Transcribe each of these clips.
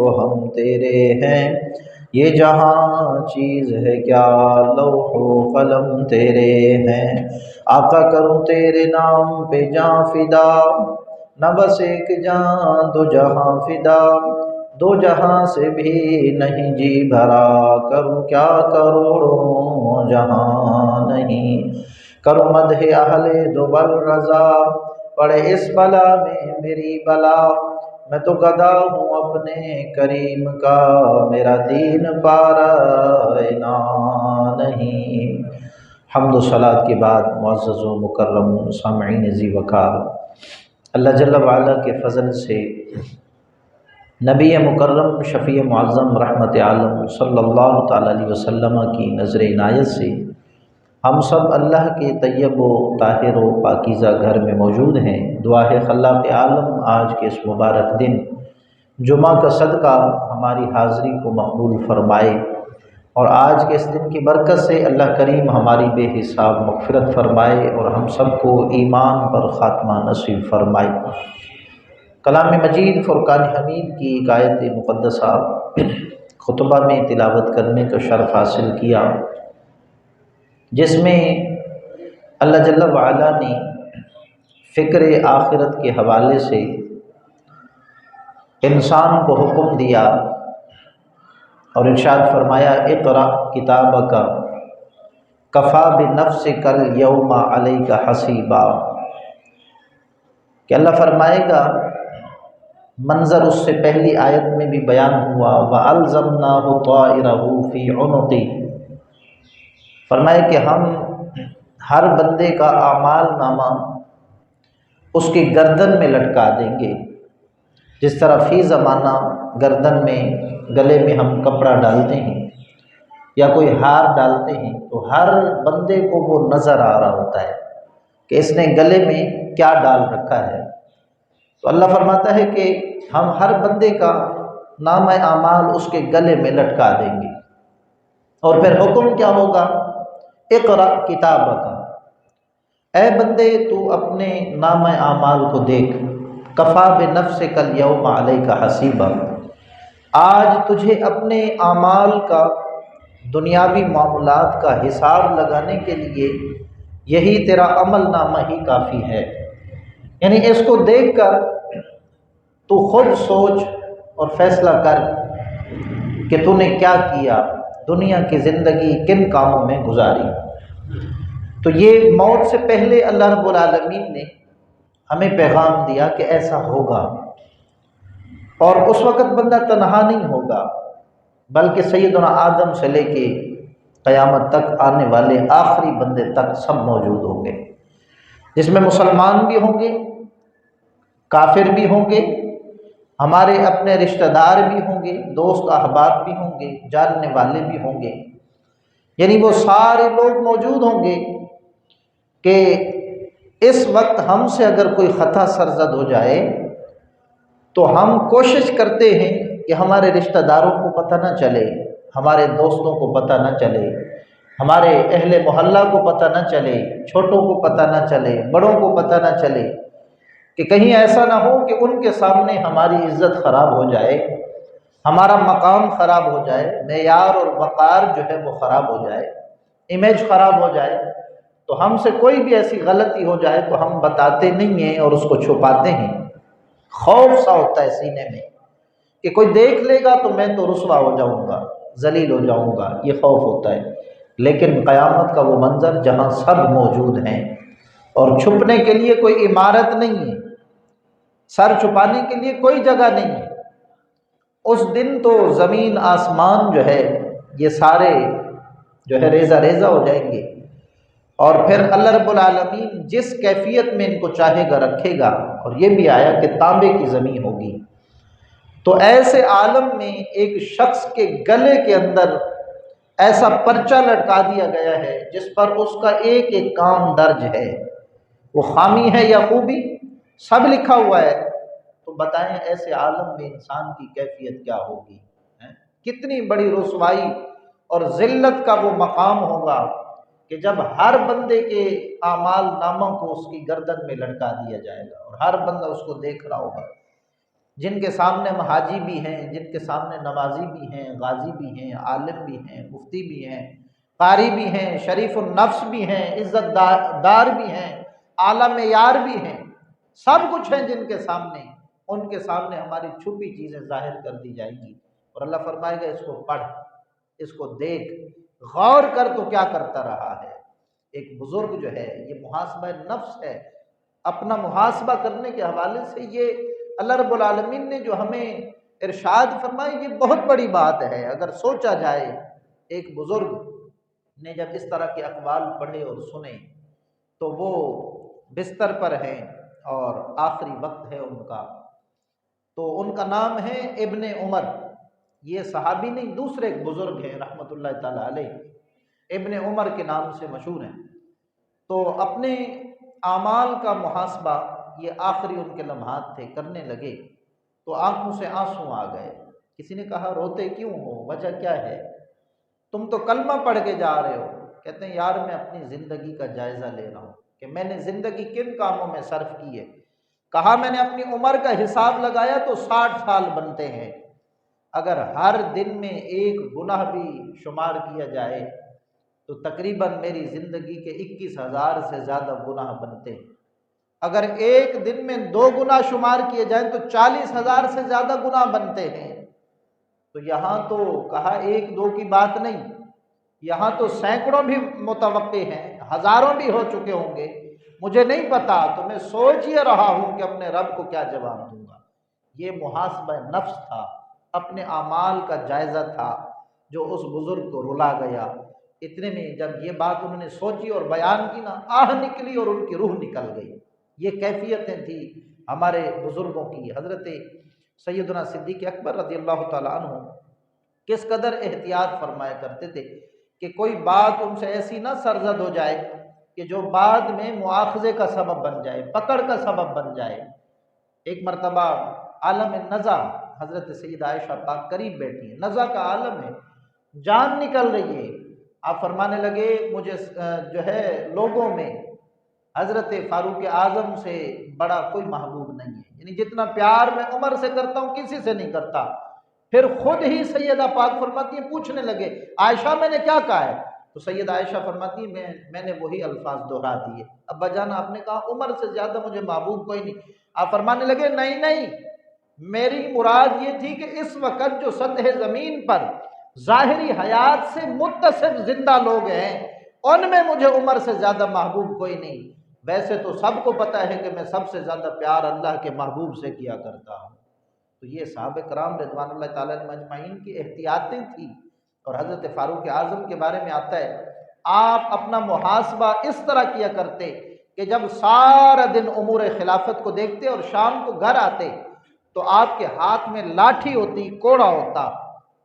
تو ہم تیرے ہیں، یہ جہاں چیز ہے کیا لوح و قلم تیرے ہیں۔ آقا کروں تیرے نام پہ جاں فدا، نہ بس ایک جاں دو جہاں فدا، دو جہاں سے بھی نہیں جی بھرا، کروں کیا کروڑوں جہاں نہیں۔ کروں مدح اہل دو بر رضا، پڑے اس بلا میں میری بلا، میں تو گدا ہوں اپنے کریم کا، میرا دین پارا نہیں۔ حمد و صلاۃ کے بعد معزز و مکرم سامعین ذی وقار، اللہ جل وعلا کے فضل سے نبی مکرم شفیع معظم رحمت عالم صلی اللہ تعالیٰ علیہ وسلم کی نظر عنایت سے ہم سب اللہ کے طیب و طاہر و پاکیزہ گھر میں موجود ہیں۔ دعا ہے خلاق عالم آج کے اس مبارک دن جمعہ کا صدقہ ہماری حاضری کو مقبول فرمائے، اور آج کے اس دن کی برکت سے اللہ کریم ہماری بے حساب مغفرت فرمائے اور ہم سب کو ایمان پر خاتمہ نصیب فرمائے۔ کلام مجید فرقان حمید کی ایک آیت مقدسہ خطبہ میں تلاوت کرنے کا شرف حاصل کیا، جس میں اللہ جل وعلا نے فکر آخرت کے حوالے سے انسان کو حکم دیا اور ارشاد فرمایا اقرأ کتابک کفی بنفسک الیوم علیک حسیبا، کہ اللہ فرمائے گا، منظر اس سے پہلی آیت میں بھی بیان ہوا، وَأَلْزَمْنَاهُ طَائِرَهُ فِي عُنُقِهِ، فرمایا کہ ہم ہر بندے کا اعمال نامہ اس کی گردن میں لٹکا دیں گے، جس طرح فی زمانہ گردن میں گلے میں ہم کپڑا ڈالتے ہیں یا کوئی ہار ڈالتے ہیں تو ہر بندے کو وہ نظر آ رہا ہوتا ہے کہ اس نے گلے میں کیا ڈال رکھا ہے۔ تو اللہ فرماتا ہے کہ ہم ہر بندے کا نامہ اعمال اس کے گلے میں لٹکا دیں گے، اور پھر حکم کیا ہوگا، اقرأ کتابک، اے بندے تو اپنے نامہ اعمال کو دیکھ، کفی بنفسک الیوم علیک حسیبا، آج تجھے اپنے اعمال کا، دنیاوی معاملات کا حساب لگانے کے لیے یہی تیرا عمل نامہ ہی کافی ہے۔ یعنی اس کو دیکھ کر تو خود سوچ اور فیصلہ کر کہ تو نے کیا کیا، دنیا کی زندگی کن کاموں میں گزاری۔ تو یہ موت سے پہلے اللہ رب العالمین نے ہمیں پیغام دیا کہ ایسا ہوگا، اور اس وقت بندہ تنہا نہیں ہوگا، بلکہ سیدنا آدم سے لے کے قیامت تک آنے والے آخری بندے تک سب موجود ہوں گے، جس میں مسلمان بھی ہوں گے، کافر بھی ہوں گے، ہمارے اپنے رشتہ دار بھی ہوں گے، دوست احباب بھی ہوں گے، جاننے والے بھی ہوں گے، یعنی وہ سارے لوگ موجود ہوں گے کہ اس وقت ہم سے اگر کوئی خطا سرزد ہو جائے تو ہم کوشش کرتے ہیں کہ ہمارے رشتہ داروں کو پتہ نہ چلے، ہمارے دوستوں کو پتہ نہ چلے، ہمارے اہل محلہ کو پتہ نہ چلے، چھوٹوں کو پتہ نہ چلے، بڑوں کو پتہ نہ چلے، کہ کہیں ایسا نہ ہو کہ ان کے سامنے ہماری عزت خراب ہو جائے، ہمارا مقام خراب ہو جائے، معیار اور وقار جو ہے وہ خراب ہو جائے، امیج خراب ہو جائے، تو ہم سے کوئی بھی ایسی غلطی ہو جائے تو ہم بتاتے نہیں ہیں اور اس کو چھپاتے ہیں۔ خوف سا ہوتا ہے سینے میں کہ کوئی دیکھ لے گا تو میں تو رسوا ہو جاؤں گا، ذلیل ہو جاؤں گا، یہ خوف ہوتا ہے۔ لیکن قیامت کا وہ منظر جہاں سب موجود ہیں اور چھپنے کے لیے کوئی عمارت نہیں ہے، سر چھپانے کے لیے کوئی جگہ نہیں ہے، اس دن تو زمین آسمان جو ہے یہ سارے جو ہے ریزہ ریزہ ہو جائیں گے، اور پھر اللہ رب العالمین جس کیفیت میں ان کو چاہے گا رکھے گا، اور یہ بھی آیا کہ تانبے کی زمین ہوگی۔ تو ایسے عالم میں ایک شخص کے گلے کے اندر ایسا پرچہ لٹکا دیا گیا ہے جس پر اس کا ایک ایک کام درج ہے، وہ خامی ہے یا خوبی سب لکھا ہوا ہے۔ تو بتائیں ایسے عالم میں انسان کی کیفیت کیا ہوگی، کتنی بڑی رسوائی اور ذلت کا وہ مقام ہوگا کہ جب ہر بندے کے اعمال ناموں کو اس کی گردن میں لٹکا دیا جائے گا اور ہر بندہ اس کو دیکھ رہا ہوگا۔ جن کے سامنے ہم حاجی بھی ہیں، جن کے سامنے نمازی بھی ہیں، غازی بھی ہیں، عالم بھی ہیں، مفتی بھی ہیں، قاری بھی ہیں، شریف النفس بھی ہیں، عزت دار بھی ہیں، اعلیٰ معیار بھی ہیں، سب کچھ ہیں جن کے سامنے، ان کے سامنے ہماری چھپی چیزیں ظاہر کر دی جائیں گی، اور اللہ فرمائے گا اس کو پڑھ، اس کو دیکھ، غور کر تو کیا کرتا رہا ہے۔ ایک بزرگ جو ہے یہ محاسبہ نفس ہے، اپنا محاسبہ کرنے کے حوالے سے یہ اللہ رب العالمین نے جو ہمیں ارشاد فرمائی یہ بہت بڑی بات ہے۔ اگر سوچا جائے ایک بزرگ نے جب اس طرح کے اقوال پڑھے اور سنے تو وہ بستر پر ہیں اور آخری وقت ہے ان کا، تو ان کا نام ہے ابن عمر، یہ صحابی نہیں دوسرے ایک بزرگ ہیں رحمۃ اللہ تعالی علیہ، ابن عمر کے نام سے مشہور ہیں۔ تو اپنے اعمال کا محاسبہ یہ آخری ان کے لمحات تھے، کرنے لگے تو آنکھوں سے آنسو آ گئے۔ کسی نے کہا روتے کیوں ہو، وجہ کیا ہے؟ تم تو کلمہ پڑھ کے جا رہے ہو۔ کہتے ہیں یار میں اپنی زندگی کا جائزہ لے رہا ہوں کہ میں نے زندگی کن کاموں میں صرف کی ہے۔ کہا میں نے اپنی عمر کا حساب لگایا تو 60 سال بنتے ہیں، اگر ہر دن میں ایک گناہ بھی شمار کیا جائے تو تقریباً میری زندگی کے 21,000 سے زیادہ گناہ بنتے ہیں، اگر ایک دن میں 2 گناہ شمار کیے جائیں تو 40,000 سے زیادہ گناہ بنتے ہیں۔ تو یہاں تو کہا 1-2 کی بات نہیں، یہاں تو سینکڑوں بھی متوقع ہیں، ہزاروں بھی ہو چکے ہوں گے، مجھے نہیں پتا، تو میں سوچ یہ رہا ہوں کہ اپنے رب کو کیا جواب دوں گا۔ یہ محاسبہ نفس تھا، اپنے اعمال کا جائزہ تھا جو اس بزرگ کو رلا گیا۔ اتنے میں جب یہ بات انہوں نے سوچی اور بیان کی نا، آہ نکلی اور ان کی روح نکل گئی۔ یہ کیفیتیں تھیں ہمارے بزرگوں کی۔ حضرت سیدنا صدیق اکبر رضی اللہ تعالیٰ عنہ کس قدر احتیاط فرمایا کرتے تھے کہ کوئی بات ان سے ایسی نہ سرزد ہو جائے کہ جو بعد میں مواخذے کا سبب بن جائے، پکڑ کا سبب بن جائے۔ ایک مرتبہ عالم نزع، حضرت سیدہ عائشہ پاک قریب بیٹھی ہیں، نزع کا عالم ہے، جان نکل رہی ہے، آپ فرمانے لگے مجھے جو ہے لوگوں میں حضرت فاروق اعظم سے بڑا کوئی محبوب نہیں ہے، یعنی جتنا پیار میں عمر سے کرتا ہوں کسی سے نہیں کرتا۔ پھر خود ہی سیدہ پاک فرماتی ہیں، پوچھنے لگے عائشہ میں نے کیا کہا ہے؟ تو سیدہ عائشہ فرماتی ہیں میں نے وہی الفاظ دہرا دیے۔ ابا جان آپ نے کہا عمر سے زیادہ مجھے محبوب کوئی نہیں۔ آپ فرمانے لگے نہیں، میری مراد یہ تھی کہ اس وقت جو سطح زمین پر ظاہری حیات سے متصف زندہ لوگ ہیں ان میں مجھے عمر سے زیادہ محبوب کوئی نہیں، ویسے تو سب کو پتہ ہے کہ میں سب سے زیادہ پیار اللہ کے محبوب سے کیا کرتا ہوں۔ تو یہ صحابہ کرام رضوان اللہ تعالیٰ مجمعین کی احتیاطیں تھیں۔ اور حضرت فاروق اعظم کے بارے میں آتا ہے آپ اپنا محاسبہ اس طرح کیا کرتے کہ جب سارا دن امور خلافت کو دیکھتے اور شام کو گھر آتے تو آپ کے ہاتھ میں لاٹھی ہوتی، کوڑا ہوتا،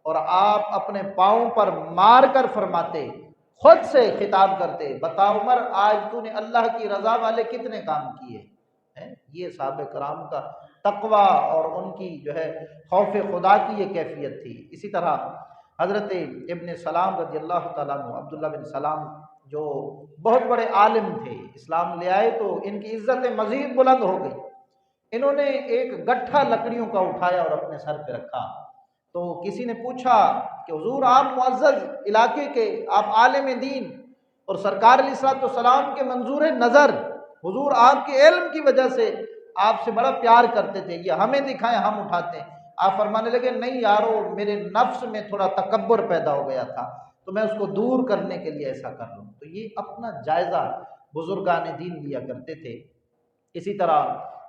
اور آپ اپنے پاؤں پر مار کر فرماتے، خود سے خطاب کرتے، بتا عمر آج تو نے اللہ کی رضا والے کتنے کام کیے ہیں۔ یہ صحابہ کرام کا تقوی اور ان کی جو ہے خوف خدا کی یہ کیفیت تھی۔ اسی طرح حضرت ابن سلام رضی اللہ تعالیٰ عنہ، عبداللہ بن سلام جو بہت بڑے عالم تھے، اسلام لے آئے تو ان کی عزت مزید بلند ہو گئی۔ انہوں نے ایک گٹھا لکڑیوں کا اٹھایا اور اپنے سر پہ رکھا، تو کسی نے پوچھا کہ حضور آپ معزز علاقے کے، آپ عالم دین اور سرکار علیہ الصلوۃ والسلام کے منظور نظر، حضور آپ کے علم کی وجہ سے آپ سے بڑا پیار کرتے تھے، یہ ہمیں دکھائیں ہم اٹھاتے ہیں۔ آپ فرمانے لگے نہیں یارو، میرے نفس میں تھوڑا تکبر پیدا ہو گیا تھا تو میں اس کو دور کرنے کے لیے ایسا کر رہا ہوں۔ تو یہ اپنا جائزہ بزرگان دین لیا کرتے تھے۔ اسی طرح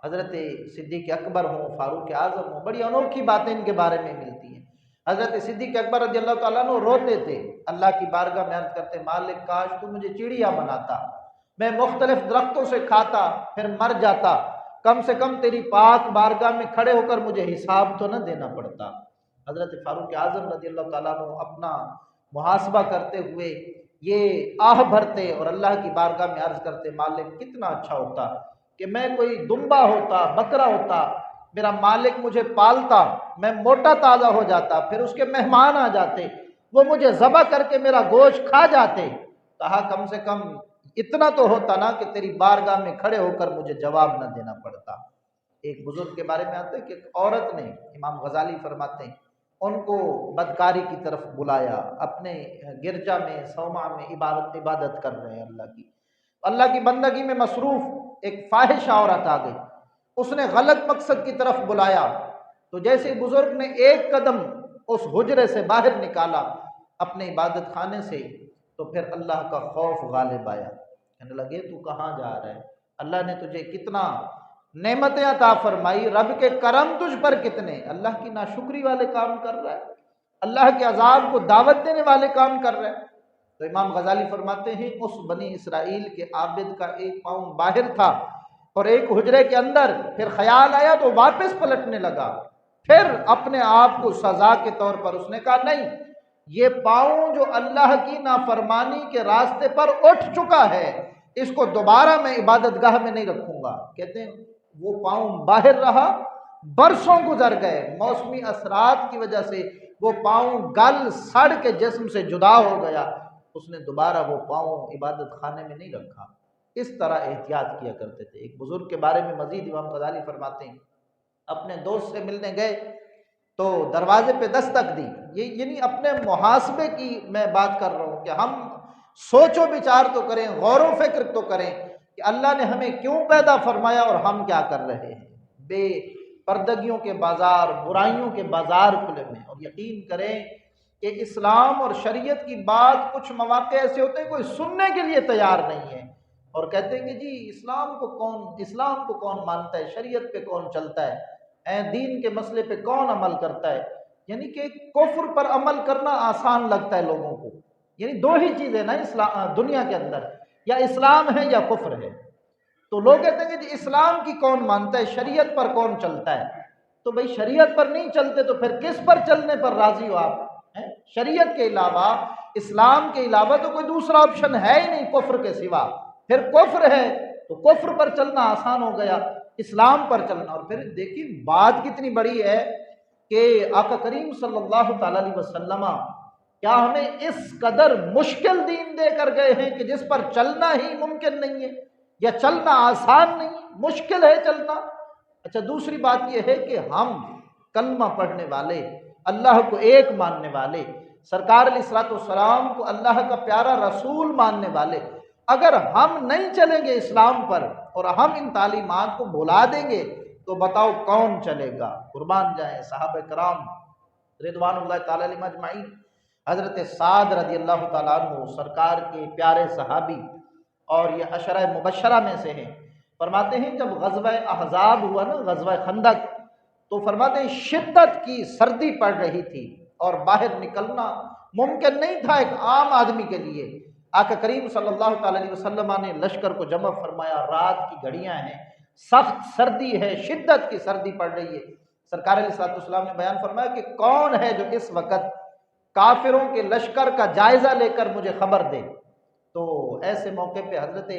حضرت صدیق اکبر ہوں، فاروق اعظم ہوں، بڑی انوکھی باتیں ان کے بارے میں ملتی ہیں۔ حضرت صدیق اکبر رضی اللہ تعالیٰ عنہ روتے تھے، اللہ کی بارگاہ میں عرض کرتے مالک کاش تو مجھے چڑیا بناتا، میں مختلف درختوں سے کھاتا پھر مر جاتا، کم سے کم تیری پاک بارگاہ میں کھڑے ہو کر مجھے حساب تو نہ دینا پڑتا۔ حضرت فاروق اعظم رضی اللہ تعالیٰ عنہ اپنا محاسبہ کرتے ہوئے یہ آہ بھرتے اور اللہ کی بارگاہ میں عرض کرتے مالک کتنا اچھا ہوتا کہ میں کوئی دمبا ہوتا، بکرا ہوتا، میرا مالک مجھے پالتا، میں موٹا تازہ ہو جاتا، پھر اس کے مہمان آ جاتے، وہ مجھے ذبح کر کے میرا گوشت کھا جاتے، کہا کم سے کم اتنا تو ہوتا نا کہ تیری بارگاہ میں کھڑے ہو کر مجھے جواب نہ دینا پڑتا۔ ایک بزرگ کے بارے میں آتا ہے کہ ایک عورت نے، امام غزالی فرماتے ہیں، ان کو بدکاری کی طرف بلایا، اپنے گرجا میں صومعہ میں عبادت کر رہے ہیں اللہ کی بندگی میں مصروف، ایک فاحشہ عورت آ گئی، اس نے غلط مقصد کی طرف بلایا، تو جیسے بزرگ نے ایک قدم اس حجرے سے باہر نکالا اپنے عبادت خانے سے، تو پھر اللہ کا خوف غالب آیا، کہنے لگے تو کہاں جا رہا ہے؟ اللہ نے تجھے کتنا نعمتیں عطا فرمائی، رب کے کرم تجھ پر کتنے، اللہ کی ناشکری والے کام کر رہا ہے، اللہ کے عذاب کو دعوت دینے والے کام کر رہا ہے۔ تو امام غزالی فرماتے ہیں اس بنی اسرائیل کے عابد کا ایک پاؤں باہر تھا اور ایک حجرے کے اندر، پھر خیال آیا تو واپس پلٹنے لگا، پھر اپنے آپ کو سزا کے طور پر اس نے کہا نہیں، یہ پاؤں جو اللہ کی نافرمانی کے راستے پر اٹھ چکا ہے، اس کو دوبارہ میں عبادت گاہ میں نہیں رکھوں گا۔ کہتے ہیں وہ پاؤں باہر رہا، برسوں گزر گئے، موسمی اثرات کی وجہ سے وہ پاؤں گل سڑ کے جسم سے جدا ہو گیا، اس نے دوبارہ وہ پاؤں عبادت خانے میں نہیں رکھا۔ اس طرح احتیاط کیا کرتے تھے۔ ایک بزرگ کے بارے میں مزید امام غزالی فرماتے ہیں، اپنے دوست سے ملنے گئے تو دروازے پہ دستک دی، یہ یعنی اپنے محاسبے کی میں بات کر رہا ہوں کہ ہم سوچ و بچار تو کریں، غور و فکر تو کریں کہ اللہ نے ہمیں کیوں پیدا فرمایا اور ہم کیا کر رہے ہیں۔ بے پردگیوں کے بازار، برائیوں کے بازار کھلے ہوئے ہیں، اور یقین کریں کہ اسلام اور شریعت کی بات کچھ مواقع ایسے ہوتے ہیں کوئی سننے کے لیے تیار نہیں ہے، اور کہتے ہیں کہ جی اسلام کو کون مانتا ہے، شریعت پہ کون چلتا ہے، دین کے مسئلے پہ کون عمل کرتا ہے۔ یعنی کہ کفر پر عمل کرنا آسان لگتا ہے لوگوں کو، یعنی دو ہی چیزیں نا دنیا کے اندر، یا اسلام ہے یا کفر ہے۔ تو لوگ کہتے ہیں کہ جی اسلام کی کون مانتا ہے، شریعت پر کون چلتا ہے۔ تو بھئی شریعت پر نہیں چلتے تو پھر کس پر چلنے پر راضی ہو آپ؟ شریعت کے علاوہ، اسلام کے علاوہ تو کوئی دوسرا آپشن ہے ہی نہیں کفر کے سوا، پھر کفر ہے تو کفر پر چلنا آسان ہو گیا، اسلام پر چلنا۔ اور پھر دیکھیں بات کتنی بڑی ہے کہ آقا کریم صلی اللہ تعالی علیہ وسلم کیا ہمیں اس قدر مشکل دین دے کر گئے ہیں کہ جس پر چلنا ہی ممکن نہیں ہے، یا چلنا آسان نہیں، مشکل ہے چلنا۔ اچھا دوسری بات یہ ہے کہ ہم کلمہ پڑھنے والے، اللہ کو ایک ماننے والے، سرکار علیہ الصلوۃ والسلام کو اللہ کا پیارا رسول ماننے والے، اگر ہم نہیں چلیں گے اسلام پر اور ہم ان تعلیمات کو بھلا دیں گے تو بتاؤ کون چلے گا؟ قربان جائیں صحابہ کرام رضوان اللہ تعالی علیہم اجمعین۔ حضرت سعد رضی اللہ تعالیٰ عنہ سرکار کے پیارے صحابی اور یہ عشرہ مبشرہ میں سے ہیں، فرماتے ہیں جب غزوہ احزاب ہوا نا، غزوہ خندق، تو فرماتے ہیں شدت کی سردی پڑ رہی تھی اور باہر نکلنا ممکن نہیں تھا ایک عام آدمی کے لیے۔ آقا کریم صلی اللہ تعالی علیہ وسلم نے لشکر کو جمع فرمایا، رات کی گھڑیاں ہیں، سخت سردی ہے، شدت کی سردی پڑ رہی ہے۔ سرکار علیہ السلام نے بیان فرمایا کہ کون ہے جو اس وقت کافروں کے لشکر کا جائزہ لے کر مجھے خبر دے۔ تو ایسے موقع پہ حضرت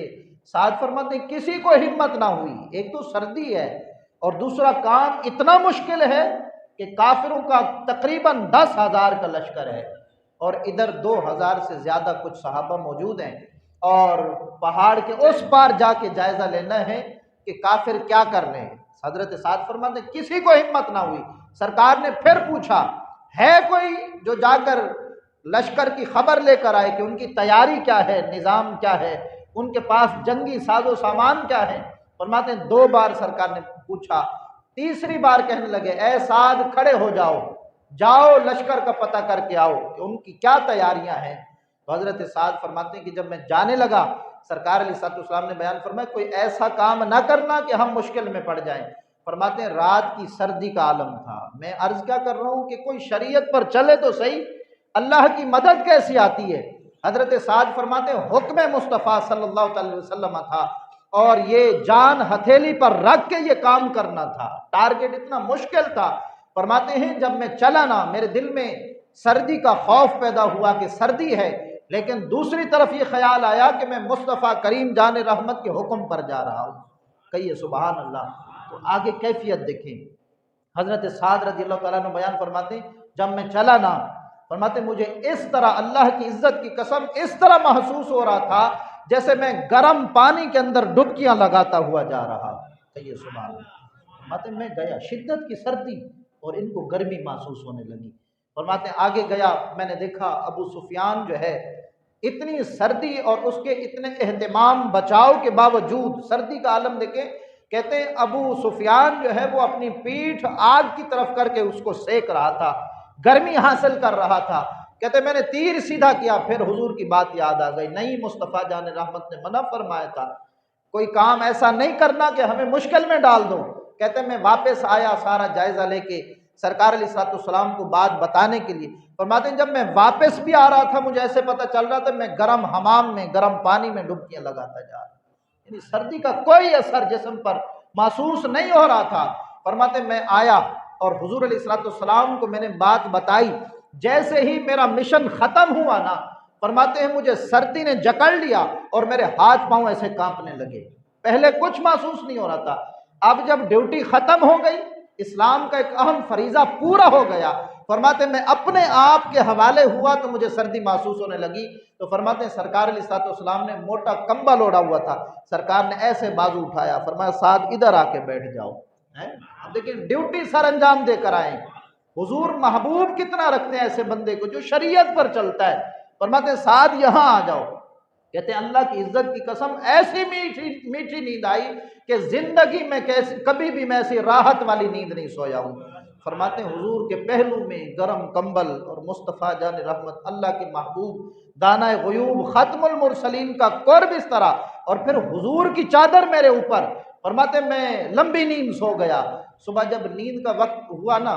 سعد فرماتے ہیں کسی کو ہمت نہ ہوئی، ایک تو سردی ہے اور دوسرا کام اتنا مشکل ہے کہ کافروں کا تقریباً 10,000 کا لشکر ہے اور ادھر 2,000 سے زیادہ کچھ صحابہ موجود ہیں، اور پہاڑ کے اس پار جا کے جائزہ لینا ہے کہ کافر کیا کر رہے ہیں۔ حضرت سعد فرماتے ہیں کسی کو ہمت نہ ہوئی۔ سرکار نے پھر پوچھا ہے کوئی جو جا کر لشکر کی خبر لے کر آئے کہ ان کی تیاری کیا ہے، نظام کیا ہے، ان کے پاس جنگی ساز و سامان کیا ہے؟ فرماتے ہیں 2 بار سرکار نے پوچھا، تیسری بار کہنے لگے اے سعد کھڑے ہو جاؤ، جاؤ لشکر کا پتہ کر کے آؤ کہ ان کی کیا تیاریاں ہیں۔ تو حضرت سعد فرماتے ہیں کہ جب میں جانے لگا، سرکار علیہ السلام نے بیان فرمایا کوئی ایسا کام نہ کرنا کہ ہم مشکل میں پڑ جائیں۔ فرماتے ہیں رات کی سردی کا عالم تھا، میں عرض کیا کر رہا ہوں کہ کوئی شریعت پر چلے تو صحیح، اللہ کی مدد کیسی آتی ہے؟ حضرت سعد فرماتے ہیں حکم مصطفیٰ صلی اللہ علیہ وسلم تھا اور یہ جان ہتھیلی پر رکھ کے یہ کام کرنا تھا، ٹارگٹ اتنا مشکل تھا۔ فرماتے ہیں جب میں چلا نا میرے دل میں سردی کا خوف پیدا ہوا کہ سردی ہے، لیکن دوسری طرف یہ خیال آیا کہ میں مصطفیٰ کریم جان رحمت کے حکم پر جا رہا ہوں۔ کہیے سبحان اللہ۔ تو آگے کیفیت دیکھیں، حضرت سعد رضی اللہ تعالیٰ عنہ بیان فرماتے ہیں جب میں چلا نا، فرماتے مجھے اس طرح اللہ کی عزت کی قسم اس طرح محسوس ہو رہا تھا جیسے میں گرم پانی کے اندر ڈبکیاں لگاتا ہوا جا رہا۔ کہیے سبحان اللہ۔ فرماتے میں گیا، شدت کی سردی اور ان کو گرمی محسوس ہونے لگی۔ فرماتے آگے گیا، میں نے دیکھا ابو سفیان جو ہے اتنی سردی اور اس کے اتنے اہتمام بچاؤ کے باوجود، سردی کا عالم دیکھیں، کہتے ہیں ابو سفیان جو ہے وہ اپنی پیٹھ آگ کی طرف کر کے اس کو سیک رہا تھا، گرمی حاصل کر رہا تھا۔ کہتے میں نے تیر سیدھا کیا، پھر حضور کی بات یاد آ گئی، نہیں مصطفیٰ جان رحمت نے منع فرمایا تھا کوئی کام ایسا نہیں کرنا کہ ہمیں مشکل میں ڈال دو۔ کہتے میں واپس آیا سارا جائزہ لے کے سرکار علیہ الصلوۃ والسلام کو بات بتانے کے لیے۔ فرماتے ہیں جب میں واپس بھی آ رہا تھا مجھے ایسے پتہ چل رہا تھا میں گرم حمام میں، گرم پانی میں ڈبکیاں لگاتا جا رہا، یعنی سردی کا کوئی اثر جسم پر محسوس نہیں ہو رہا تھا۔ فرماتے میں آیا اور حضور علیہ الصلوۃ والسلام کو میں نے بات بتائی، جیسے ہی میرا مشن ختم ہوا نا، فرماتے ہیں مجھے سردی نے جکڑ لیا اور میرے ہاتھ پاؤں ایسے کانپنے لگے، پہلے کچھ محسوس نہیں ہو رہا تھا۔ اب جب ڈیوٹی ختم ہو گئی، اسلام کا ایک اہم فریضہ پورا ہو گیا، فرماتے میں اپنے آپ کے حوالے ہوا تو مجھے سردی محسوس ہونے لگی، تو فرماتے ہیں سرکار علیہ الصلوۃ والسلام نے موٹا کمبل اوڑھا ہوا تھا، سرکار نے ایسے بازو اٹھایا، فرمایا سعد ادھر آ کے بیٹھ جاؤ۔ اب دیکھیں ڈیوٹی سر انجام دے کر آئے، حضور محبوب کتنا رکھتے ہیں ایسے بندے کو جو شریعت پر چلتا ہے۔ فرماتے ہیں سعد یہاں آ جاؤ۔ کہتے ہیں اللہ کی عزت کی قسم ایسی میٹھی میٹھی نیند آئی کہ زندگی میں کبھی بھی میں ایسی راحت والی نیند نہیں سویا ہوں۔ فرماتے ہیں حضور کے پہلو میں گرم کمبل اور مصطفیٰ جان رحمت اللہ کے محبوب دانہ غیوب ختم المرسلین کا قرب اس طرح، اور پھر حضور کی چادر میرے اوپر۔ فرماتے میں لمبی نیند سو گیا۔ صبح جب نیند کا وقت ہوا نا،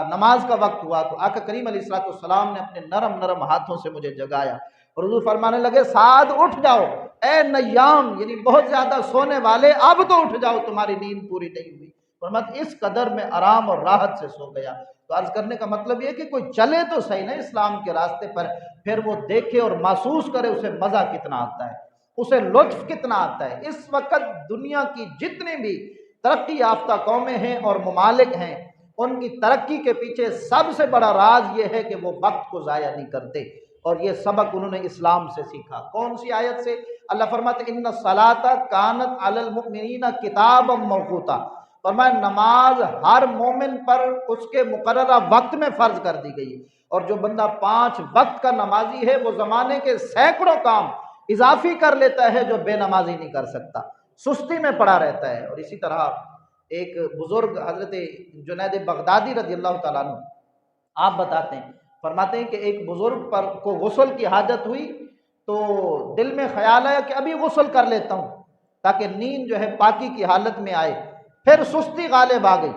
نماز کا وقت ہوا، تو آقا کریم علیہ الصلوۃ والسلام نے اپنے نرم نرم ہاتھوں سے مجھے جگایا اور حضور فرمانے لگے سعد اٹھ جاؤ، اے نیام، یعنی بہت زیادہ سونے والے، اب تو اٹھ جاؤ، تمہاری نیند پوری نہیں ہوئی۔ فرماتے اس قدر میں آرام اور راحت سے سو گیا۔ تو عرض کرنے کا مطلب یہ کہ کوئی چلے تو صحیح نا اسلام کے راستے پر، پھر وہ دیکھے اور محسوس کرے اسے مزہ کتنا آتا ہے، اسے لطف کتنا آتا ہے۔ اس وقت دنیا کی جتنی بھی ترقی یافتہ قومیں ہیں اور ممالک ہیں، ان کی ترقی کے پیچھے سب سے بڑا راز یہ ہے کہ وہ وقت کو ضائع نہیں کرتے، اور یہ سبق انہوں نے اسلام سے سیکھا۔ کون سی آیت سے؟ اللہ فرماتے ان الصلاۃ کانت علی المؤمنین کتابا موقوتا، فرمایا نماز ہر مومن پر اس کے مقررہ وقت میں فرض کر دی گئی، اور جو بندہ 5 وقت کا نمازی ہے وہ زمانے کے سینکڑوں کام اضافی کر لیتا ہے جو بے نمازی نہیں کر سکتا، سستی میں پڑا رہتا ہے۔ اور اسی طرح ایک بزرگ حضرت جنید بغدادی رضی اللہ تعالیٰ عنہ آپ بتاتے ہیں، فرماتے ہیں کہ ایک بزرگ پر کو غسل کی حاجت ہوئی تو دل میں خیال آیا کہ ابھی غسل کر لیتا ہوں تاکہ نیند جو ہے پاکی کی حالت میں آئے، پھر سستی غالب آ گئی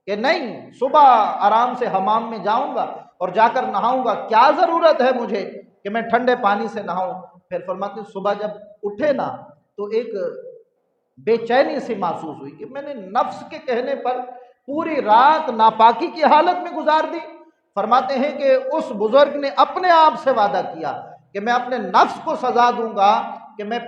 کہ نہیں صبح آرام سے حمام میں جاؤں گا اور جا کر نہاؤں گا، کیا ضرورت ہے مجھے کہ میں ٹھنڈے پانی سے نہاؤں۔ پھر فرماتے ہیں صبح جب اٹھے نا تو ایک بے چینی سے محسوس ہوئی کہ میں نے نفس کے کہنے پر پوری رات ناپاکی کی حالت میں گزار دی۔ فرماتے ہیں کہ اس بزرگ نے اپنے آپ سے وعدہ کیا کہ میں اپنے نفس کو سزا دوں گا کہ میں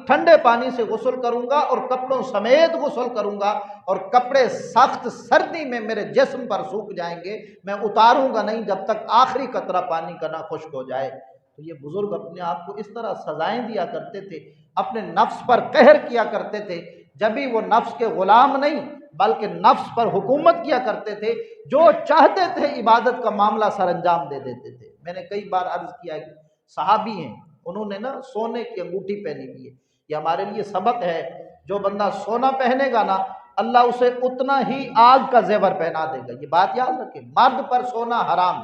ٹھنڈے پانی سے غسل کروں گا اور کپڑوں سمیت غسل کروں گا، اور کپڑے سخت سردی میں میرے جسم پر سوکھ جائیں گے، میں اتاروں گا نہیں جب تک آخری قطرہ پانی کا نہ خشک ہو جائے۔ تو یہ بزرگ اپنے آپ کو اس طرح سزائیں دیا کرتے تھے، اپنے نفس پر قہر کیا کرتے تھے، جب بھی وہ نفس کے غلام نہیں بلکہ نفس پر حکومت کیا کرتے تھے، جو چاہتے تھے عبادت کا معاملہ سر انجام دے دیتے تھے۔ میں نے کئی بار عرض کیا ہے، صحابی ہیں، انہوں نے نا سونے کی انگوٹھی پہنی ہوئی ہے، یہ ہمارے لیے سبق ہے، جو بندہ سونا پہنے گا نا اللہ اسے اتنا ہی آگ کا زیور پہنا دے گا۔ یہ بات یاد رکھیں، مرد پر سونا حرام،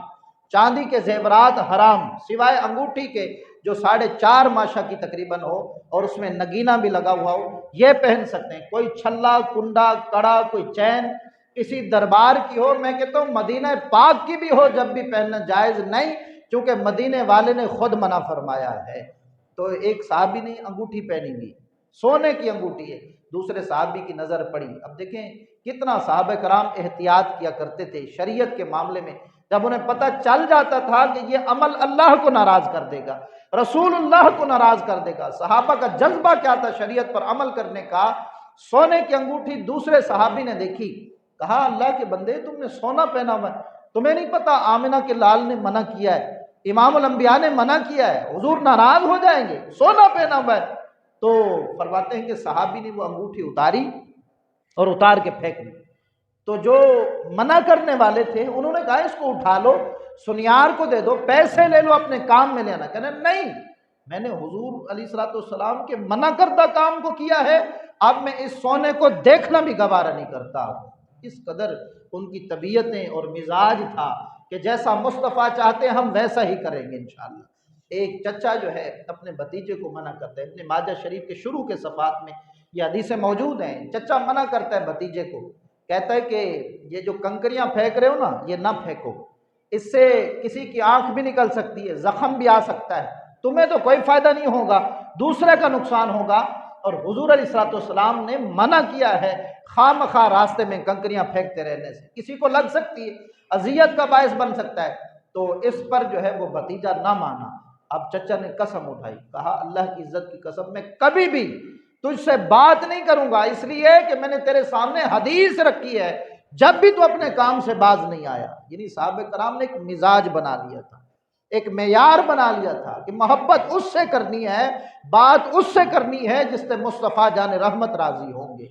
چاندی کے زیورات حرام، سوائے انگوٹھی کے جو 4.5 ماشا کی تقریباً ہو اور اس میں نگینہ بھی لگا ہوا ہو، یہ پہن سکتے ہیں۔ کوئی چھلا، کنڈا، کڑا، کوئی چین کسی دربار کی ہو، میں کہتا ہوں مدینہ پاک کی بھی ہو جب بھی پہننا جائز نہیں، کیونکہ مدینے والے نے خود منع فرمایا ہے۔ تو ایک صحابی نے انگوٹھی پہنی ہوئی، سونے کی انگوٹھی ہے، دوسرے صحابی کی نظر پڑی۔ اب دیکھیں کتنا صحابہ کرام احتیاط کیا کرتے تھے شریعت کے معاملے میں، جب انہیں پتہ چل جاتا تھا کہ یہ عمل اللہ کو ناراض کر دے گا، رسول اللہ کو ناراض کر دے گا۔ صحابہ کا جذبہ کیا تھا شریعت پر عمل کرنے کا۔ سونے کی انگوٹھی دوسرے صحابی نے دیکھی، کہا اللہ کے بندے تم نے سونا پہنا ہوا ہے، تمہیں نہیں پتا آمنہ کے لال نے منع کیا ہے، امام الانبیاء نے منع کیا ہے، حضور ناراض ہو جائیں گے، سونا پہنا ہوا ہے۔ تو فرماتے ہیں کہ صحابی نے وہ انگوٹھی اتاری اور اتار کے پھینک دی۔ تو جو منع کرنے والے تھے انہوں نے کہا اس کو اٹھا لو، سنیار کو دے دو، پیسے لے لو، اپنے کام میں لینا۔ کہنا نہیں، میں نے حضور علیہ السلام کے منع کردہ کام کو کیا ہے، اب میں اس سونے کو دیکھنا بھی گوارا نہیں کرتا۔ اس قدر ان کی طبیعتیں اور مزاج تھا کہ جیسا مصطفیٰ چاہتے ہیں ہم ویسا ہی کریں گے انشاءاللہ۔ ایک چچا جو ہے اپنے بھتیجے کو منع کرتا ہے، ابن ماجہ شریف کے شروع کے صفحات میں یہ حدیثیں موجود ہیں۔ چچا منع کرتا ہے بھتیجے کو، کہتا ہے کہ یہ جو کنکریاں پھینک رہے ہو نا یہ نہ پھینکو، اس سے کسی کی آنکھ بھی نکل سکتی ہے، زخم بھی آ سکتا ہے، تمہیں تو کوئی فائدہ نہیں ہوگا، دوسرے کا نقصان ہوگا۔ اور حضور علیہ السلام نے منع کیا ہے خواہ مخواہ راستے میں کنکریاں پھینکتے رہنے سے، کسی کو لگ سکتی ہے، اذیت کا باعث بن سکتا ہے۔ تو اس پر جو ہے وہ بھتیجا نہ مانا۔ اب چچا نے قسم اٹھائی، کہا اللہ کی عزت کی قسم میں کبھی بھی تجھ سے بات نہیں کروں گا، اس لیے کہ میں نے تیرے سامنے حدیث رکھی ہے، جب بھی تو اپنے کام سے باز نہیں آیا۔ یعنی صحابہ کرام نے ایک مزاج بنا لیا تھا، ایک معیار بنا لیا تھا کہ محبت اس سے کرنی ہے، بات اس سے کرنی ہے جس سے مصطفیٰ جان رحمت راضی ہوں گے،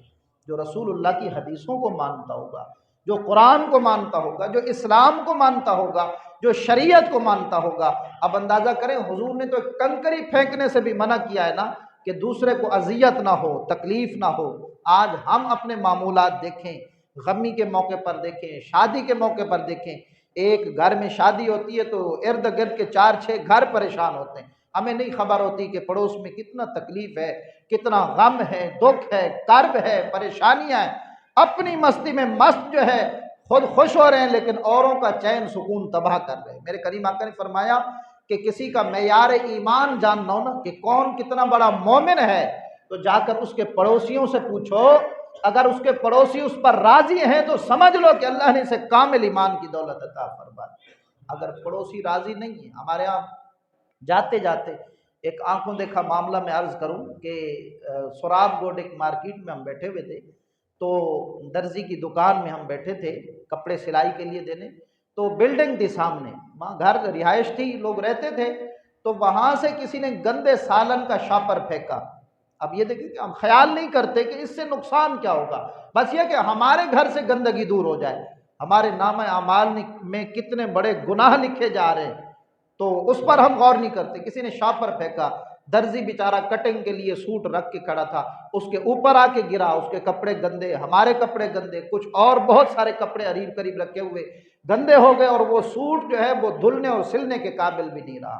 جو رسول اللہ کی حدیثوں کو مانتا ہوگا، جو قرآن کو مانتا ہوگا، جو اسلام کو مانتا ہوگا، جو شریعت کو مانتا ہوگا۔ اب اندازہ کریں حضور نے تو کنکری پھینکنے سے بھی منع کیا ہے نا، کہ دوسرے کو اذیت نہ ہو، تکلیف نہ ہو۔ آج ہم اپنے معمولات دیکھیں، غمی کے موقع پر دیکھیں، شادی کے موقع پر دیکھیں، ایک گھر میں شادی ہوتی ہے تو ارد گرد کے 4-6 گھر پریشان ہوتے ہیں، ہمیں نہیں خبر ہوتی کہ پڑوس میں کتنا تکلیف ہے، کتنا غم ہے، دکھ ہے، کرب ہے، پریشانیاں ہیں۔ اپنی مستی میں مست جو ہے خود خوش ہو رہے ہیں، لیکن اوروں کا چین سکون تباہ کر رہے ہیں۔ میرے کریم آقا نے فرمایا کہ کسی کا معیار ایمان جاننا ہو نا کہ کون کتنا بڑا مومن ہے، تو جا کر اس کے پڑوسیوں سے پوچھو، اگر اس کے پڑوسی اس پر راضی ہیں تو سمجھ لو کہ اللہ نے اسے کامل ایمان کی دولت عطا فرما دی۔ اگر پڑوسی راضی نہیں ہیں، ہمارے ہاں جاتے جاتے ایک آنکھوں دیکھا معاملہ میں عرض کروں کہ سراب گوڈ ایک مارکیٹ میں ہم بیٹھے ہوئے تھے، تو درزی کی دکان میں ہم بیٹھے تھے کپڑے سلائی کے لیے دینے، تو بلڈنگ تھی سامنے، وہاں گھر رہائش تھی، لوگ رہتے تھے، تو وہاں سے کسی نے گندے سالن کا شاپر پھینکا۔ اب یہ دیکھیں کہ ہم خیال نہیں کرتے کہ اس سے نقصان کیا ہوگا، بس یہ کہ ہمارے گھر سے گندگی دور ہو جائے، ہمارے نامہ اعمال میں کتنے بڑے گناہ لکھے جا رہے ہیں، تو اس پر ہم غور نہیں کرتے۔ کسی نے شاپر پھینکا، درزی بیچارہ کٹنگ کے لیے سوٹ رکھ کے کھڑا تھا، اس کے اوپر آ کے گرا، اس کے کپڑے گندے، ہمارے کپڑے گندے، کچھ اور بہت سارے کپڑے قریب قریب رکھے ہوئے گندے ہو گئے، اور وہ سوٹ جو ہے وہ دھلنے اور سلنے کے قابل بھی نہیں رہا۔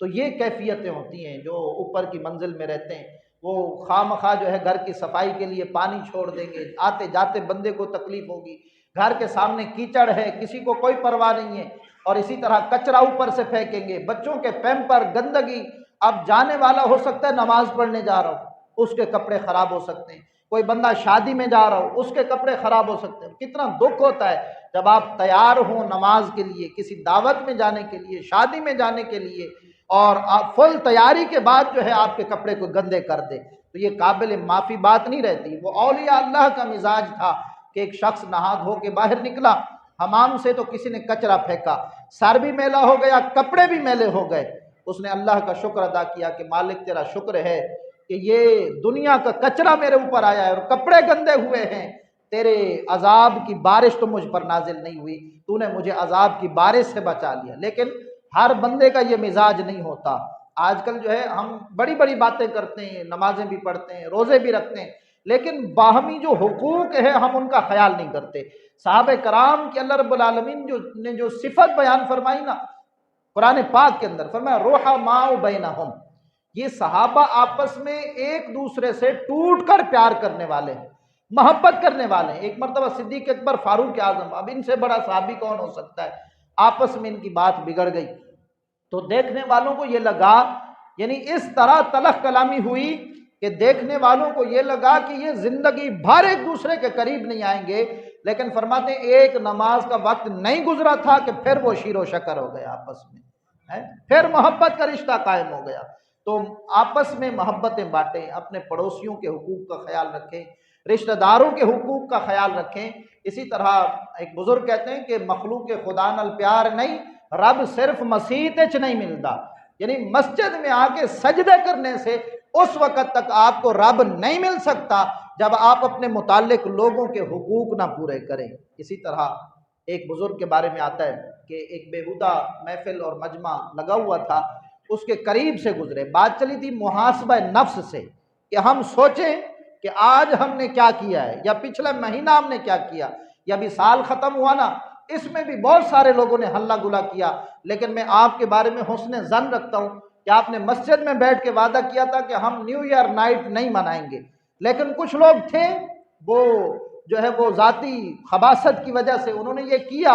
تو یہ کیفیتیں ہوتی ہیں جو اوپر کی منزل میں رہتے ہیں، وہ خواہ مخواہ جو ہے گھر کی صفائی کے لیے پانی چھوڑ دیں گے، آتے جاتے بندے کو تکلیف ہوگی، گھر کے سامنے کیچڑ ہے، کسی کو کوئی پرواہ نہیں ہے، اور اسی طرح کچرا اوپر سے پھینکیں گے، بچوں کے پیمپر گندگی۔ اب جانے والا ہو سکتا ہے نماز پڑھنے جا رہا ہو، اس کے کپڑے خراب ہو سکتے ہیں، کوئی بندہ شادی میں جا رہا ہو، اس کے کپڑے خراب ہو سکتے ہیں۔ کتنا دکھ ہوتا ہے جب آپ تیار ہوں نماز کے لیے، کسی دعوت میں جانے کے لیے، شادی میں جانے کے لیے، اور آپ فل تیاری کے بعد جو ہے آپ کے کپڑے کو گندے کر دے، تو یہ قابل معافی بات نہیں رہتی۔ وہ اولیاء اللہ کا مزاج تھا کہ ایک شخص نہا دھو کے باہر نکلا حمام سے تو کسی نے کچرا پھینکا، سر بھی میلا ہو گیا، کپڑے بھی میلے ہو گئے، اس نے اللہ کا شکر ادا کیا کہ مالک تیرا شکر ہے کہ یہ دنیا کا کچرا میرے اوپر آیا ہے اور کپڑے گندے ہوئے ہیں، تیرے عذاب کی بارش تو مجھ پر نازل نہیں ہوئی، تو نے مجھے عذاب کی بارش سے بچا لیا۔ لیکن ہر بندے کا یہ مزاج نہیں ہوتا۔ آج کل جو ہے ہم بڑی بڑی باتیں کرتے ہیں، نمازیں بھی پڑھتے ہیں، روزے بھی رکھتے ہیں، لیکن باہمی جو حقوق ہے ہم ان کا خیال نہیں کرتے۔ صحابہ کرام کی اللہ رب العالمین نے جو صفت بیان فرمائی نا قرآن پاک کے اندر، فرمایا رحماء بینہم، یہ صحابہ آپس میں ایک دوسرے سے ٹوٹ کر پیار کرنے والے ہیں، محبت کرنے والے ہیں۔ ایک مرتبہ صدیق اکبر فاروق اعظم، اب ان سے بڑا صحابی کون ہو سکتا ہے، آپس میں ان کی بات بگڑ گئی، تو دیکھنے والوں کو یہ لگا، یعنی اس طرح تلخ کلامی ہوئی کہ دیکھنے والوں کو یہ لگا کہ یہ زندگی بھر ایک دوسرے کے قریب نہیں آئیں گے، لیکن فرماتے ہیں ایک نماز کا وقت نہیں گزرا تھا کہ پھر وہ شیر و شکر ہو گیا آپس میں، پھر محبت کا رشتہ قائم ہو گیا۔ تو آپس میں محبتیں بانٹیں، اپنے پڑوسیوں کے حقوق کا خیال رکھیں، رشتہ داروں کے حقوق کا خیال رکھیں۔ اسی طرح ایک بزرگ کہتے ہیں کہ مخلوق خدا نال پیار نہیں، رب صرف مسیح تے نہیں ملتا، یعنی مسجد میں آ کے سجدے کرنے سے اس وقت تک آپ کو رب نہیں مل سکتا جب آپ اپنے متعلق لوگوں کے حقوق نہ پورے کریں۔ اسی طرح ایک بزرگ کے بارے میں آتا ہے کہ ایک بیہودہ محفل اور مجمع لگا ہوا تھا، اس کے قریب سے گزرے، بات چلی تھی محاسبہ نفس سے کہ ہم سوچیں کہ آج ہم نے کیا کیا ہے، یا پچھلا مہینہ ہم نے کیا کیا، یا بھی سال ختم ہوا نا، اس میں بھی بہت سارے لوگوں نے ہلہ گلا کیا، لیکن میں آپ کے بارے میں حسن ظن رکھتا ہوں کہ آپ نے مسجد میں بیٹھ کے وعدہ کیا تھا کہ ہم نیو ایئر نائٹ نہیں منائیں گے، لیکن کچھ لوگ تھے وہ جو ہے وہ ذاتی خباثت کی وجہ سے انہوں نے یہ کیا،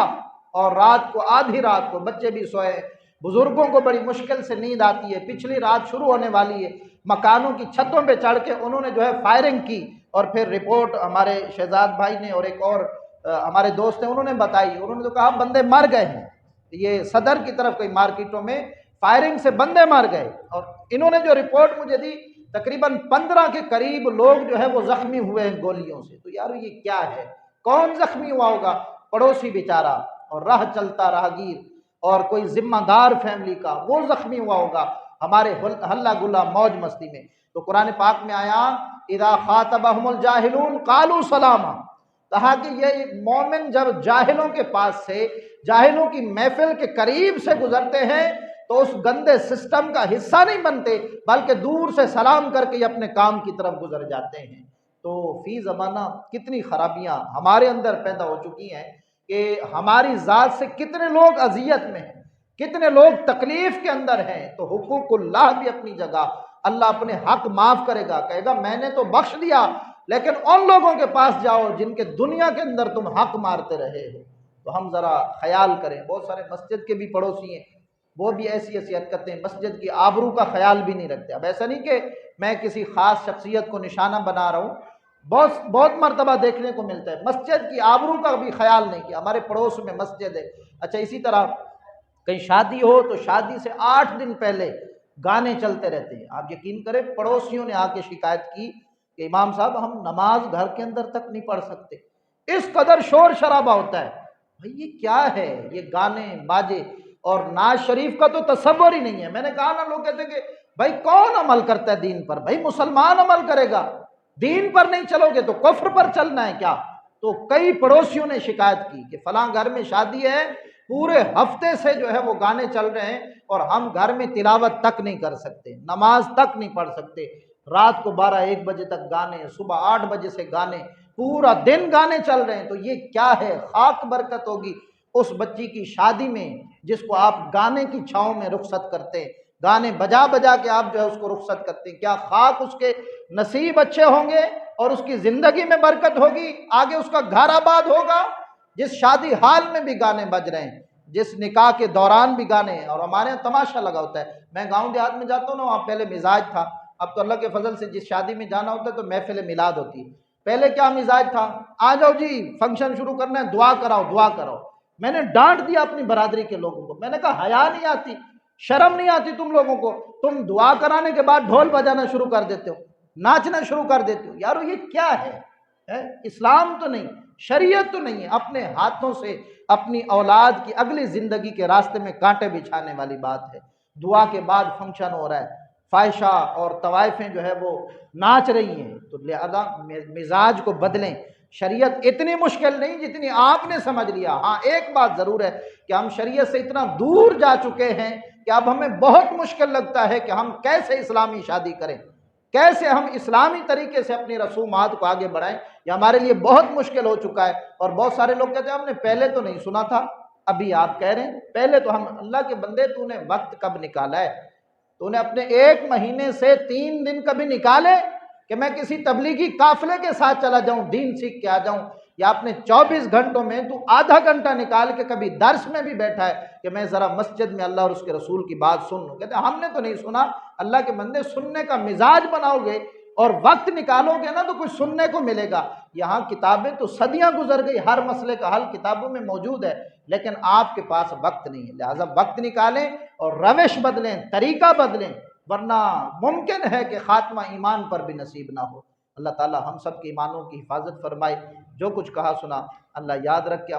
اور رات کو آدھی رات کو بچے بھی سوئے، بزرگوں کو بڑی مشکل سے نیند آتی ہے، پچھلی رات شروع ہونے والی ہے، مکانوں کی چھتوں پہ چڑھ کے انہوں نے جو ہے فائرنگ کی، اور پھر رپورٹ ہمارے شہزاد بھائی نے اور ایک اور ہمارے دوست ہیں انہوں نے بتائی، انہوں نے تو کہا بندے مر گئے ہیں، یہ صدر کی طرف کئی مارکیٹوں میں فائرنگ سے بندے مر گئے، اور انہوں نے جو رپورٹ مجھے دی تقریباً 15 کے قریب لوگ جو ہے وہ زخمی ہوئے ہیں گولیوں سے۔ تو یار یہ کیا ہے، کون زخمی ہوا ہوگا؟ پڑوسی بیچارہ اور راہ چلتا راہگیر اور کوئی ذمہ دار فیملی کا، وہ زخمی ہوا ہوگا ہمارے ہلہ گلا موج مستی میں۔ تو قرآن پاک میں آیا اذا خاطبہم الجاہلون قالوا سلاما، کہا کہ یہ مومن جب جاہلوں کے پاس سے، جاہلوں کی محفل کے قریب سے گزرتے ہیں تو اس گندے سسٹم کا حصہ نہیں بنتے، بلکہ دور سے سلام کر کے یہ اپنے کام کی طرف گزر جاتے ہیں۔ تو فی زمانہ کتنی خرابیاں ہمارے اندر پیدا ہو چکی ہیں کہ ہماری ذات سے کتنے لوگ اذیت میں ہیں، کتنے لوگ تکلیف کے اندر ہیں۔ تو حقوق اللہ بھی اپنی جگہ، اللہ اپنے حق معاف کرے گا، کہے گا میں نے تو بخش دیا، لیکن ان لوگوں کے پاس جاؤ جن کے دنیا کے اندر تم حق مارتے رہے ہو۔ تو ہم ذرا خیال کریں، بہت سارے مسجد کے بھی پڑوسی ہیں، وہ بھی ایسی ایسی حرکتیں، مسجد کی آبرو کا خیال بھی نہیں رکھتے۔ اب ایسا نہیں کہ میں کسی خاص شخصیت کو نشانہ بنا رہا ہوں، بہت مرتبہ دیکھنے کو ملتا ہے مسجد کی آبرو کا بھی خیال نہیں کیا، ہمارے پڑوس میں مسجد ہے۔ اچھا اسی طرح کہیں شادی ہو تو شادی سے 8 دن پہلے گانے چلتے رہتے ہیں۔ آپ یقین کریں پڑوسیوں نے آ کے شکایت کی کہ امام صاحب ہم نماز گھر کے اندر تک نہیں پڑھ سکتے، اس قدر شور شرابہ ہوتا ہے۔ بھئی یہ کیا ہے، یہ گانے باجے اور ناز شریف کا تو تصور ہی نہیں ہے۔ میں نے کہا نا، لوگ کہتے ہیں کہ بھائی کون عمل کرتا ہے دین پر؟ بھائی مسلمان عمل کرے گا، دین پر نہیں چلو گے تو کفر پر چلنا ہے کیا؟ تو کئی پڑوسیوں نے شکایت کی کہ فلاں گھر میں شادی ہے، پورے ہفتے سے جو ہے وہ گانے چل رہے ہیں اور ہم گھر میں تلاوت تک نہیں کر سکتے، نماز تک نہیں پڑھ سکتے، رات کو 12-1 بجے تک گانے، صبح 8 بجے سے گانے، پورا دن گانے چل رہے ہیں۔ تو یہ کیا ہے؟ خاک برکت ہوگی اس بچی کی شادی میں جس کو آپ گانے کی چھاؤں میں رخصت کرتے ہیں، گانے بجا بجا کے آپ جو ہے اس کو رخصت کرتے ہیں۔ کیا خاک اس کے نصیب اچھے ہوں گے اور اس کی زندگی میں برکت ہوگی، آگے اس کا گھر آباد ہوگا؟ جس شادی حال میں بھی گانے بج رہے ہیں، جس نکاح کے دوران بھی گانے ہیں، اور ہمارے یہاں تماشا لگا ہوتا ہے۔ میں گاؤں دیہات میں جاتا ہوں نا، وہاں پہلے مزاج تھا، اب تو اللہ کے فضل سے جس شادی میں جانا ہوتا ہے تو محفل میلاد ہوتی ہے۔ پہلے کیا مزاج تھا، آ جاؤ جی فنکشن شروع کرنا ہے، دعا کراؤ دعا کراؤ۔ میں نے ڈانٹ دیا اپنی برادری کے لوگوں کو، میں نے کہا حیا نہیں آتی، شرم نہیں آتی تم لوگوں کو؟ تم دعا کرانے کے بعد ڈھول بجانا شروع کر دیتے ہو، ناچنا شروع کر دیتے ہو۔ یارو یہ کیا ہے؟ اسلام تو نہیں، شریعت تو نہیں ہے، اپنے ہاتھوں سے اپنی اولاد کی اگلی زندگی کے راستے میں کانٹے بچھانے والی بات ہے۔ دعا کے بعد فنکشن ہو رہا ہے، فاحشہ اور طوائفیں جو ہے وہ ناچ رہی ہیں، تو لہذا مزاج کو بدلیں۔ شریعت اتنی مشکل نہیں جتنی آپ نے سمجھ لیا۔ ہاں ایک بات ضرور ہے کہ ہم شریعت سے اتنا دور جا چکے ہیں کہ اب ہمیں بہت مشکل لگتا ہے کہ ہم کیسے اسلامی شادی کریں، کیسے ہم اسلامی طریقے سے اپنی رسومات کو آگے بڑھائیں، یہ ہمارے لیے بہت مشکل ہو چکا ہے۔ اور بہت سارے لوگ کہتے ہیں ہم نے پہلے تو نہیں سنا تھا، ابھی آپ کہہ رہے ہیں پہلے تو ہم۔ اللہ کے بندے تو نے وقت کب نکالا ہے؟ تو نے اپنے 1 مہینے سے 3 دن کبھی نکالے کہ میں کسی تبلیغی قافلے کے ساتھ چلا جاؤں، دین سیکھ کے آ جاؤں؟ یا اپنے 24 گھنٹوں میں تو آدھا گھنٹہ نکال کے کبھی درس میں بھی بیٹھا ہے کہ میں ذرا مسجد میں اللہ اور اس کے رسول کی بات سن لوں؟ کہتے ہیں ہم نے تو نہیں سنا۔ اللہ کے بندے سننے کا مزاج بناؤ گے اور وقت نکالو گے نا تو کچھ سننے کو ملے گا۔ یہاں کتابیں تو صدیاں گزر گئی، ہر مسئلے کا حل کتابوں میں موجود ہے، لیکن آپ کے پاس وقت نہیں ہے۔ لہٰذا وقت نکالیں اور روش بدلیں، طریقہ بدلیں، ورنہ ممکن ہے کہ خاتمہ ایمان پر بھی نصیب نہ ہو۔ اللہ تعالی ہم سب کے ایمانوں کی حفاظت فرمائے۔ جو کچھ کہا سنا اللہ یاد رکھ کے